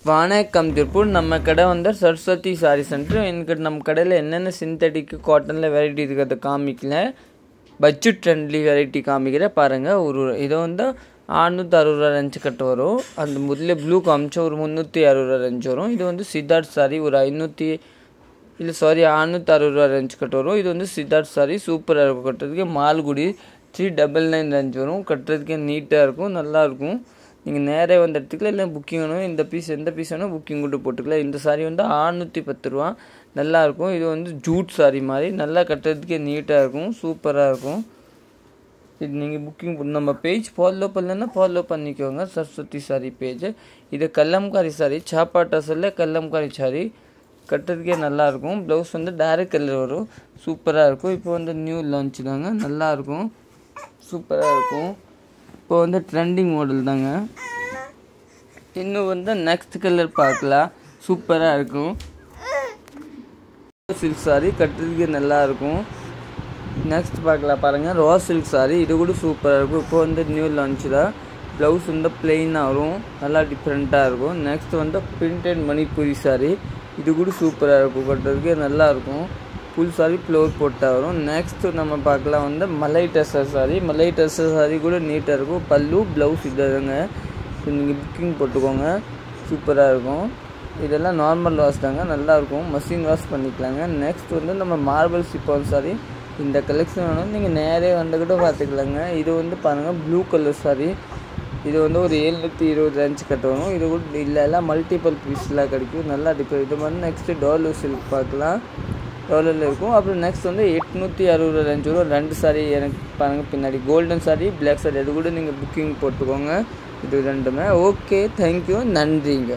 வணக்கம் திருப்பூர். நம்ம கடை வந்து சரஸ்வதி சாரி சென்டர். எனக்கு நம்ம கடையில் என்னென்ன சிந்தட்டிக்கு காட்டனில் வெரைட்டி இருக்கிறத காமிக்கல, பட்ஜெட் ஃப்ரெண்ட்லி வெரைட்டி காமிக்கிற பாருங்கள். இதை வந்து 660 ரேஞ்சு கட்டு வரும். அந்த முதல்ல ப்ளூ காமிச்சா ஒரு 360 ரேஞ்சு வரும். இது வந்து சித்தார்த் சாரி ஒரு 660 ரேஞ்சு கட்டு வரும். இது வந்து சித்தார்த் சாரி சூப்பராக இருக்கும். கட்டுறதுக்கு மால்குடி 399 ரேஞ்ச் வரும். கட்டுறதுக்கே நீட்டாக இருக்கும், நல்லாயிருக்கும். நீங்கள் நேராக வந்து எடுத்துக்கலாம், இல்லை புக்கிங் வேணும். எந்த பீஸ் வேணும் புக்கிங் கூட போட்டுக்கலாம். இந்த சாரீ வந்து 610 ரூபா, நல்லாயிருக்கும். இது வந்து ஜூட் சாரீ மாதிரி நல்லா கட்டுறதுக்கே நீட்டாக இருக்கும், சூப்பராக இருக்கும். இது நீங்கள் புக்கிங் நம்ம பேஜ் ஃபாலோ பண்ணலன்னா ஃபாலோ பண்ணிக்கோங்க, சரஸ்வதி சாரி பேஜ். இது கல்லம்காரி சாரீ, சாப்பாட்டா சொல்ல கல்லம்காரி சாரீ, கட்டுறதுக்கே நல்லாயிருக்கும். ப்ளவுஸ் வந்து டைரக்ட் கலர் வரும், சூப்பராக இருக்கும். இப்போ வந்து நியூ லான்ச் தாங்க, நல்லாயிருக்கும், சூப்பராக இருக்கும். இப்போ வந்து ட்ரெண்டிங் மாடல் தாங்க. இன்னும் வந்து நெக்ஸ்ட் கலர் பார்க்கலாம், சூப்பராக இருக்கும். சில்க் சாரீ கட்டுறதுக்கு நல்லாயிருக்கும். நெக்ஸ்ட் பார்க்கலாம் பாருங்கள், ரா சில்க் சாரீ, இது கூட சூப்பராக இருக்கும். இப்போ வந்து நியூ லான்ச் தான். ப்ளவுஸ் வந்து பிளெயினாக வரும், நல்லா டிஃப்ரெண்ட்டாக இருக்கும். நெக்ஸ்ட் வந்து பிரிண்டட் மணிப்பூரி சாரீ, இது கூட சூப்பராக இருக்கும், கட்டுறதுக்கே நல்லாயிருக்கும். ஃபுல் சாரீ ஃப்ளோர் போட்டால் வரும். நெக்ஸ்ட்டு நம்ம பார்க்கலாம் வந்து மலை டெஸ்ஸர் சாரீ. மலை டெஸ்ஸர் சாரீ கூட நீட்டாக இருக்கும். பல்லு ப்ளவுஸ் இதுங்க. ஸோ நீங்கள் புக்கிங் போட்டுக்கோங்க, சூப்பராக இருக்கும். இதெல்லாம் நார்மல் வாஷ் தாங்க, நல்லாயிருக்கும். மஷின் வாஷ் பண்ணிக்கலாங்க. நெக்ஸ்ட் வந்து நம்ம மார்பிள் சிப்பான் சாரீ. இந்த கலெக்ஷன் வேணும் நீங்கள் நேரே வந்துக்கிட்ட பார்த்துக்கலாங்க. இது வந்து பாருங்கள் ப்ளூ கலர் சாரீ. இது வந்து ஒரு 720 ரேஞ்சு கட்ட வரும். இது கூட இல்லை மல்டிபிள் பீஸ்லாம் கிடைக்கும், நல்லா டிஃபரெண்ட். இது மாதிரி நெக்ஸ்ட்டு டோலோ சில்க் பார்க்கலாம், டோலரில் இருக்கும். அப்புறம் நெக்ஸ்ட் வந்து 860 ரேஞ்சு வரும். 2 சாரீ எனக்கு பாருங்கள் பின்னாடி, கோல்டன் சாரீ, பிளாக் சாரீ, அது கூட நீங்கள் புக்கிங் போட்டுக்கோங்க. இது ரெண்டுமே ஓகே. தேங்க்யூ, நன்றிங்க.